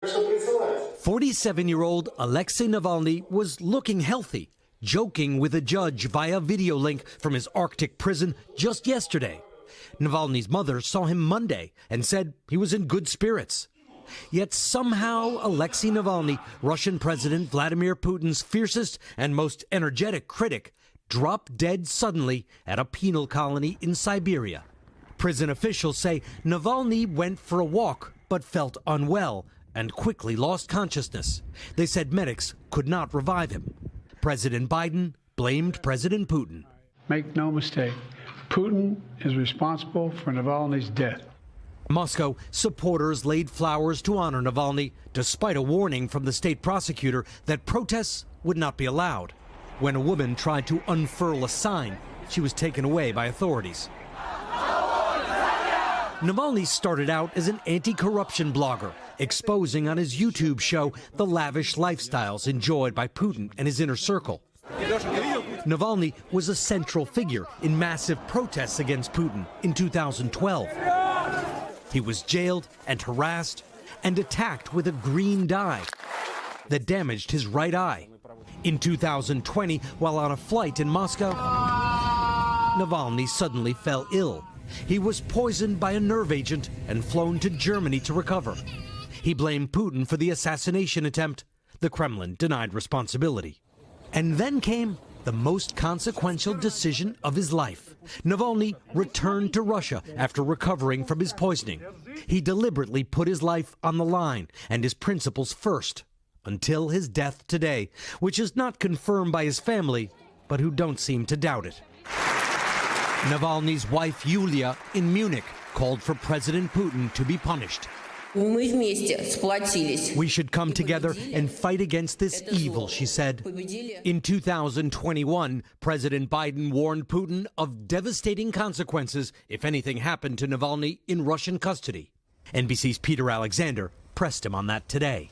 47-year-old Alexei Navalny was looking healthy, joking with a judge via video link from his Arctic prison just yesterday. Navalny's mother saw him Monday and said he was in good spirits. Yet somehow Alexei Navalny, Russian President Vladimir Putin's fiercest and most energetic critic, dropped dead suddenly at a penal colony in Siberia. Prison officials say Navalny went for a walk but felt unwell and quickly lost consciousness. They said medics could not revive him. President Biden blamed President Putin. Make no mistake, Putin is responsible for Navalny's death. Moscow supporters laid flowers to honor Navalny, despite a warning from the state prosecutor that protests would not be allowed. When a woman tried to unfurl a sign, she was taken away by authorities. Navalny started out as an anti-corruption blogger, exposing on his YouTube show the lavish lifestyles enjoyed by Putin and his inner circle. Navalny was a central figure in massive protests against Putin in 2012. He was jailed and harassed and attacked with a green dye that damaged his right eye. In 2020, while on a flight in Moscow, Navalny suddenly fell ill. He was poisoned by a nerve agent and flown to Germany to recover. He blamed Putin for the assassination attempt. The Kremlin denied responsibility. And then came the most consequential decision of his life. Navalny returned to Russia after recovering from his poisoning. He deliberately put his life on the line and his principles first, until his death today, which is not confirmed by his family, but who don't seem to doubt it. Navalny's wife, Yulia, in Munich, called for President Putin to be punished. We should come together and fight against this evil, she said. In 2021, President Biden warned Putin of devastating consequences if anything happened to Navalny in Russian custody. NBC's Peter Alexander pressed him on that today.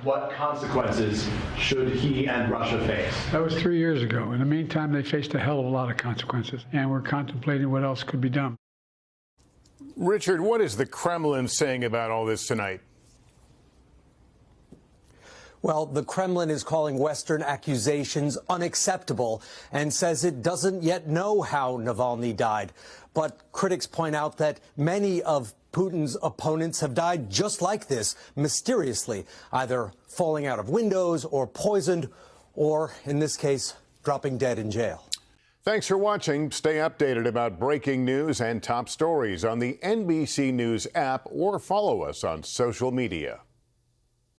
What consequences should he and Russia face? That was 3 years ago. In the meantime, they faced a hell of a lot of consequences, and we're contemplating what else could be done. Richard, what is the Kremlin saying about all this tonight? Well, the Kremlin is calling Western accusations unacceptable and says it doesn't yet know how Navalny died. But critics point out that many of Putin's opponents have died just like this, mysteriously, either falling out of windows or poisoned, or, in this case, dropping dead in jail. Thanks for watching. Stay updated about breaking news and top stories on the NBC News app or follow us on social media.